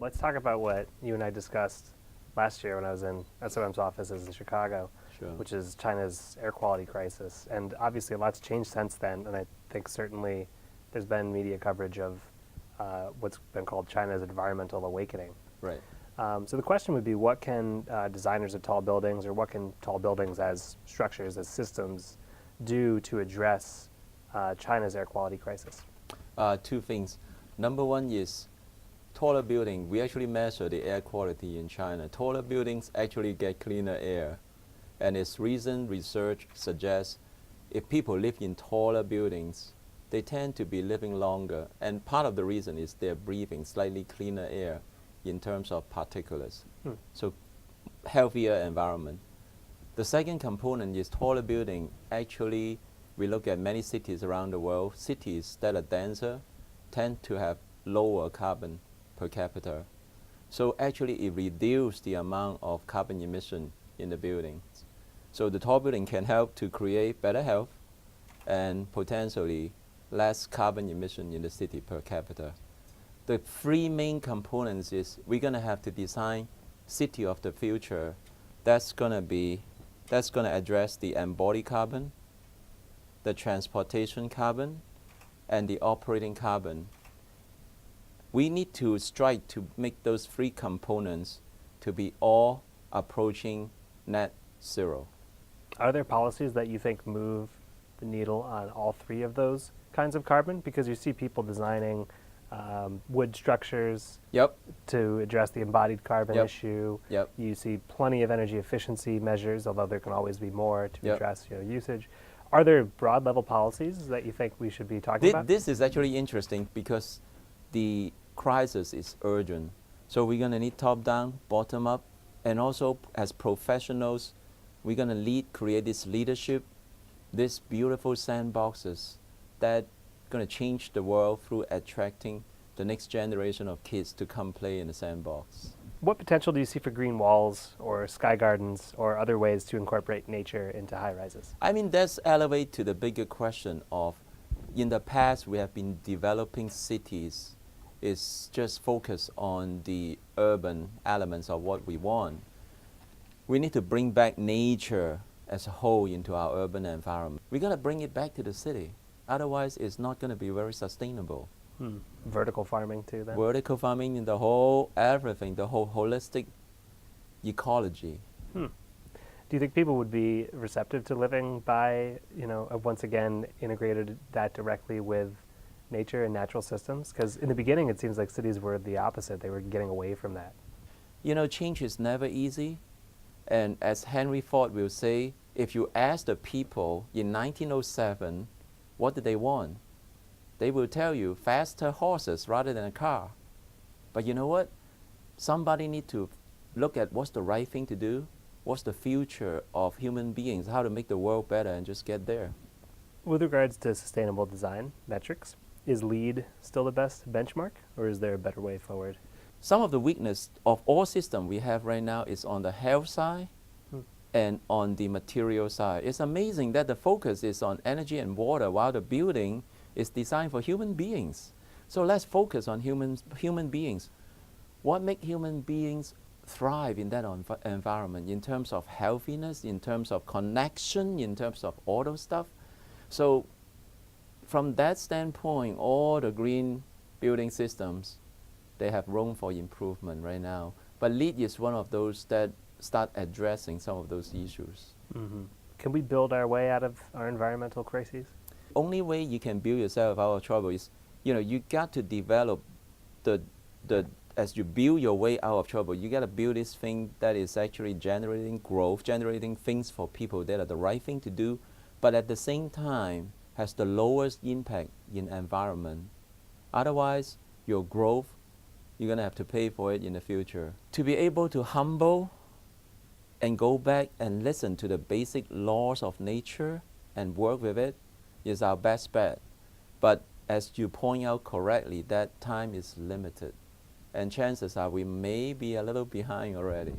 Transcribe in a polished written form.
Let's talk about what you and I discussed last year when I was in SOM's offices in Chicago, Sure. which is China's air quality crisis. And obviously a lot's changed since then, and I think certainly there's been media coverage of what's been called China's environmental awakening. Right. So the question would be, what can designers of tall buildings, or what can tall buildings as structures, as systems, do to address China's air quality crisis? Two things. Number one is taller building. We actually measure the air quality in China. Taller buildings actually get cleaner air. And its recent research suggests if people live in taller buildings, they tend to be living longer. And part of the reason is they're breathing slightly cleaner air in terms of particulates. So healthier environment. The second component is taller building. Actually, we look at many cities around the world. Cities that are denser tend to have lower carbon per capita. So actually it reduces the amount of carbon emission in the buildings. So the tall building can help to create better health and potentially less carbon emission in the city per capita. The three main components is we're going to have to design city of the future that's going to address the embodied carbon, the transportation carbon, and the operating carbon. We need to strike to make those three components to be all approaching net zero. Are there policies that you think move the needle on all three of those kinds of carbon? Because you see people designing wood structures Yep. to address the embodied carbon Yep. issue. Yep. You see plenty of energy efficiency measures, although there can always be more to Yep. address usage. Are there broad level policies that you think we should be talking about? This is actually interesting because the crisis is urgent. So we're going to need top down, bottom up, and also as professionals, we're going to create this leadership, these beautiful sandboxes that going to change the world through attracting the next generation of kids to come play in the sandbox. What potential do you see for green walls or sky gardens or other ways to incorporate nature into high rises? I mean, that's elevate to the bigger question of, in the past we have been developing cities is just focused on the urban elements of what we want. We need to bring back nature as a whole into our urban environment. We got to bring it back to the city. Otherwise, it's not going to be very sustainable. Vertical farming too, then? Vertical farming in the whole everything, the whole holistic ecology. Do you think people would be receptive to living by, once again, integrated that directly with nature and natural systems? Because in the beginning, it seems like cities were the opposite. They were getting away from that. Change is never easy. And as Henry Ford will say, if you ask the people in 1907, what do they want? They will tell you faster horses rather than a car. But you know what? Somebody need to look at what's the right thing to do, what's the future of human beings, how to make the world better, and just get there. With regards to sustainable design metrics, is LEED still the best benchmark, or is there a better way forward? Some of the weakness of all systems we have right now is on the health side and on the material side. It's amazing that the focus is on energy and water while the building is designed for human beings. So let's focus on human beings. What makes human beings thrive in that environment in terms of healthiness, in terms of connection, in terms of all those stuff? So from that standpoint, all the green building systems, they have room for improvement right now. But LEED is one of those that start addressing some of those issues. Can we build our way out of our environmental crises? Only way you can build yourself out of trouble is, you got to develop as you build your way out of trouble, you got to build this thing that is actually generating growth, generating things for people that are the right thing to do, but at the same time has the lowest impact in environment. Otherwise, your growth, you're going to have to pay for it in the future. To be able to humble and go back and listen to the basic laws of nature and work with it is our best bet. But as you point out correctly, that time is limited. And chances are we may be a little behind already.